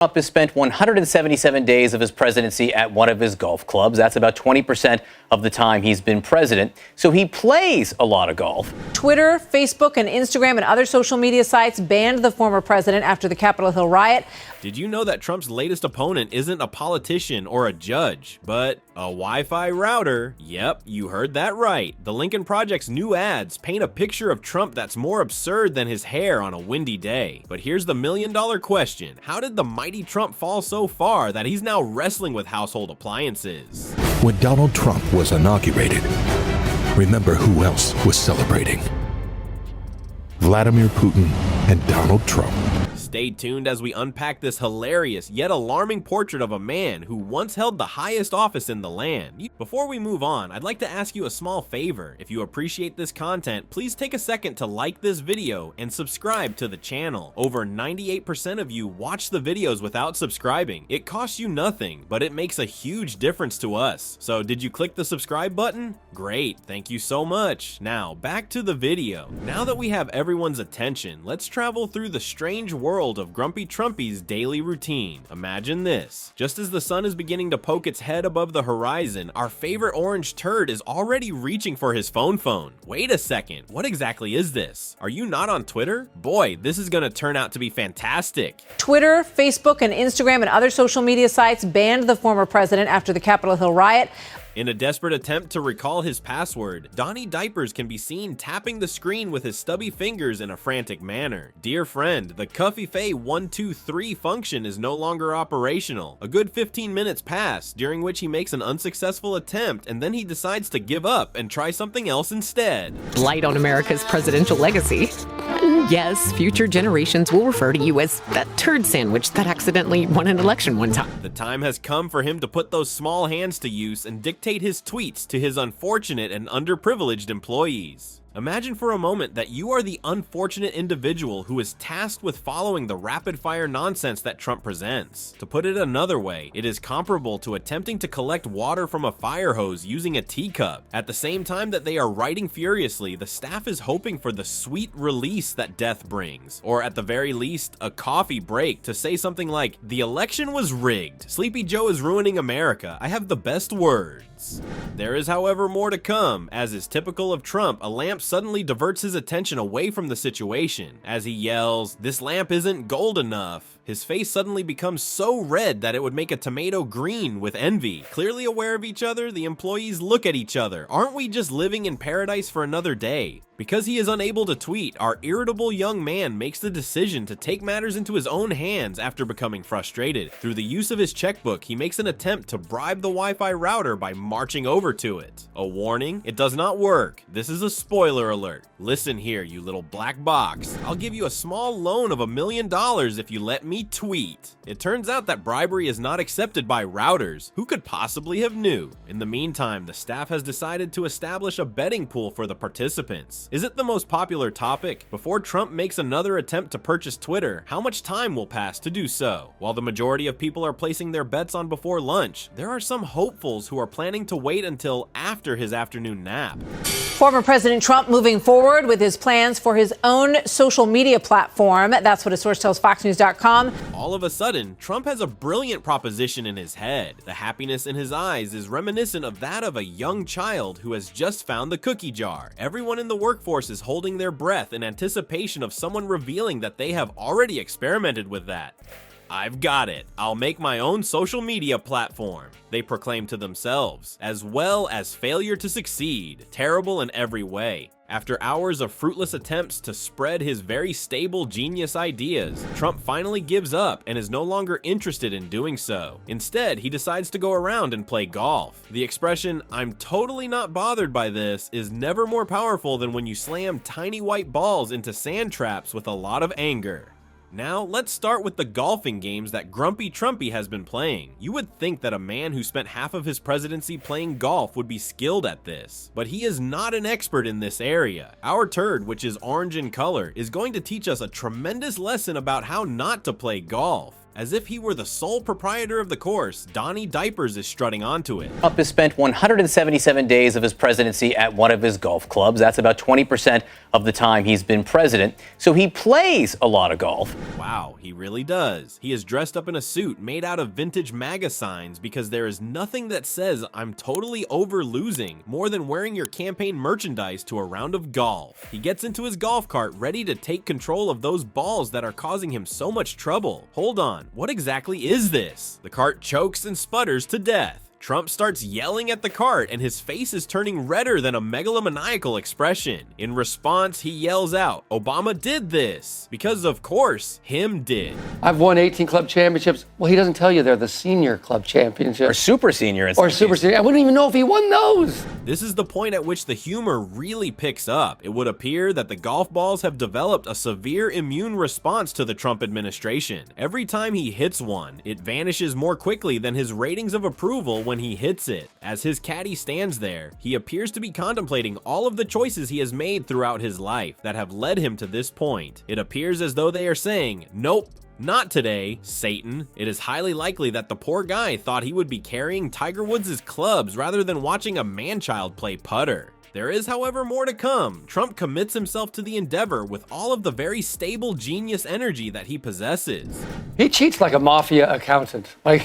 Trump has spent 177 days of his presidency at one of his golf clubs. That's about 20% of the time he's been president. So he plays a lot of golf. Twitter, Facebook, and Instagram and other social media sites banned the former president after the Capitol Hill riot. Did you know that Trump's latest opponent isn't a politician or a judge, but a Wi-Fi router? Yep, you heard that right. The Lincoln Project's new ads paint a picture of Trump that's more absurd than his hair on a windy day. But here's the million-dollar question. How did the mighty Trump fall so far that he's now wrestling with household appliances? When Donald Trump was inaugurated, remember who else was celebrating? Vladimir Putin and Donald Trump. Stay tuned as we unpack this hilarious yet alarming portrait of a man who once held the highest office in the land. Before we move on, I'd like to ask you a small favor. If you appreciate this content, please take a second to like this video and subscribe to the channel. Over 98% of you watch the videos without subscribing. It costs you nothing, but it makes a huge difference to us. So did you click the subscribe button? Great, thank you so much. Now, back to the video. Now that we have everyone's attention, let's travel through the strange world of Grumpy Trumpy's daily routine. Imagine this. Just as the sun is beginning to poke its head above the horizon, our favorite orange turd is already reaching for his phone. Wait a second, what exactly is this? Are you not on Twitter? Boy, this is gonna turn out to be fantastic. Twitter, Facebook, and Instagram and other social media sites banned the former president after the Capitol Hill riot. In a desperate attempt to recall his password, Donnie Diapers can be seen tapping the screen with his stubby fingers in a frantic manner. Dear friend, the Cuffy 123 function is no longer operational. A good 15 minutes pass, during which he makes an unsuccessful attempt and then he decides to give up and try something else instead. Blight on America's presidential legacy. Yes, future generations will refer to you as that turd sandwich that accidentally won an election one time. The time has come for him to put those small hands to use and dictate his tweets to his unfortunate and underprivileged employees. Imagine for a moment that you are the unfortunate individual who is tasked with following the rapid-fire nonsense that Trump presents. To put it another way, it is comparable to attempting to collect water from a fire hose using a teacup. At the same time that they are writing furiously, the staff is hoping for the sweet release that death brings, or at the very least, a coffee break to say something like, "The election was rigged. Sleepy Joe is ruining America. I have the best words." There is, however, more to come. As is typical of Trump, a lamp suddenly diverts his attention away from the situation. As he yells, "This lamp isn't gold enough," his face suddenly becomes so red that it would make a tomato green with envy. Clearly aware of each other, the employees look at each other. Aren't we just living in paradise for another day? Because he is unable to tweet, our irritable young man makes the decision to take matters into his own hands after becoming frustrated. Through the use of his checkbook, he makes an attempt to bribe the Wi-Fi router by marching over to it. A warning, it does not work. This is a spoiler alert. Listen here, you little black box. I'll give you a small loan of $1 million if you let me tweet. It turns out that bribery is not accepted by routers. Who could possibly have knew? In the meantime, the staff has decided to establish a betting pool for the participants. Is it the most popular topic? Before Trump makes another attempt to purchase Twitter, how much time will pass to do so? While the majority of people are placing their bets on before lunch, there are some hopefuls who are planning to wait until after his afternoon nap. Former President Trump moving forward with his plans for his own social media platform. That's what a source tells FoxNews.com. All of a sudden, Trump has a brilliant proposition in his head. The happiness in his eyes is reminiscent of that of a young child who has just found the cookie jar. Everyone in the workforce is holding their breath in anticipation of someone revealing that they have already experimented with that. "I've got it. I'll make my own social media platform," they proclaim to themselves, as well as failure to succeed, terrible in every way. After hours of fruitless attempts to spread his very stable genius ideas, Trump finally gives up and is no longer interested in doing so. Instead, he decides to go around and play golf. The expression, "I'm totally not bothered by this," is never more powerful than when you slam tiny white balls into sand traps with a lot of anger. Now, let's start with the golfing games that Grumpy Trumpy has been playing. You would think that a man who spent half of his presidency playing golf would be skilled at this, but he is not an expert in this area. Our turd, which is orange in color, is going to teach us a tremendous lesson about how not to play golf. As if he were the sole proprietor of the course, Donnie Diapers is strutting onto it. Trump has spent 177 days of his presidency at one of his golf clubs. That's about 20% of the time he's been president. So he plays a lot of golf. Wow, he really does. He is dressed up in a suit made out of vintage MAGA signs because there is nothing that says I'm totally over losing more than wearing your campaign merchandise to a round of golf. He gets into his golf cart ready to take control of those balls that are causing him so much trouble. Hold on, what exactly is this? The cart chokes and sputters to death. Trump starts yelling at the cart and his face is turning redder than a megalomaniacal expression. In response, he yells out, "Obama did this," because of course, him did. I've won 18 club championships. Well, he doesn't tell you they're the senior club championships. Or super senior. Or super senior. I wouldn't even know if he won those. This is the point at which the humor really picks up. It would appear that the golf balls have developed a severe immune response to the Trump administration. Every time he hits one, it vanishes more quickly than his ratings of approval when he hits it. As his caddy stands there, he appears to be contemplating all of the choices he has made throughout his life that have led him to this point. It appears as though they are saying, "Nope, not today, Satan." It is highly likely that the poor guy thought he would be carrying Tiger Woods' clubs rather than watching a man-child play putter. There is, however, more to come. Trump commits himself to the endeavor with all of the very stable genius energy that he possesses. He cheats like a mafia accountant. Like,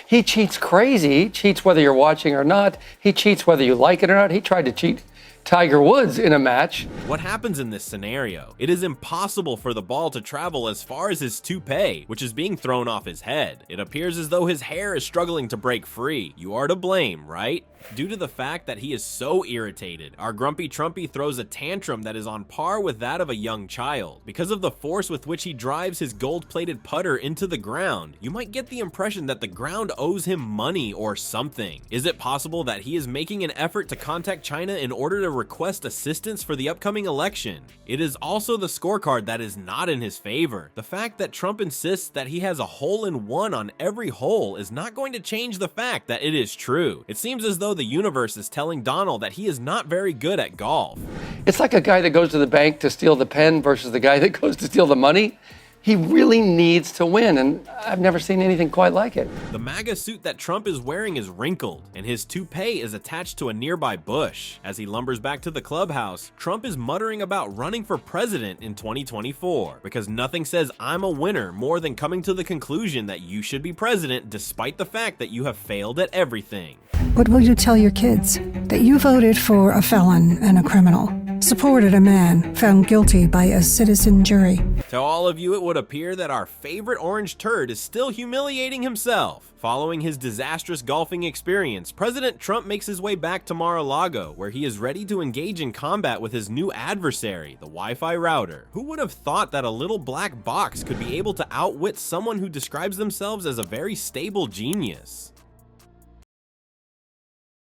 he cheats crazy. He cheats whether you're watching or not. He cheats whether you like it or not. He tried to cheat Tiger Woods in a match. What happens in this scenario? It is impossible for the ball to travel as far as his toupee, which is being thrown off his head. It appears as though his hair is struggling to break free. You are to blame, right? Due to the fact that he is so irritated, our grumpy Trumpy throws a tantrum that is on par with that of a young child. Because of the force with which he drives his gold-plated putter into the ground, you might get the impression that the ground owes him money or something. Is it possible that he is making an effort to contact China in order to request assistance for the upcoming election? It is also the scorecard that is not in his favor. The fact that Trump insists that he has a hole-in-one on every hole is not going to change the fact that it is true. It seems as though the universe is telling Donald that he is not very good at golf. It's like a guy that goes to the bank to steal the pen versus the guy that goes to steal the money. He really needs to win, and I've never seen anything quite like it. The MAGA suit that Trump is wearing is wrinkled, and his toupee is attached to a nearby bush. As he lumbers back to the clubhouse, Trump is muttering about running for president in 2024, because nothing says I'm a winner more than coming to the conclusion that you should be president despite the fact that you have failed at everything. What will you tell your kids? That you voted for a felon and a criminal, supported a man found guilty by a citizen jury. To all of you, it would appear that our favorite orange turd is still humiliating himself. Following his disastrous golfing experience, President Trump makes his way back to Mar-a-Lago, where he is ready to engage in combat with his new adversary, the Wi-Fi router. Who would have thought that a little black box could be able to outwit someone who describes themselves as a very stable genius?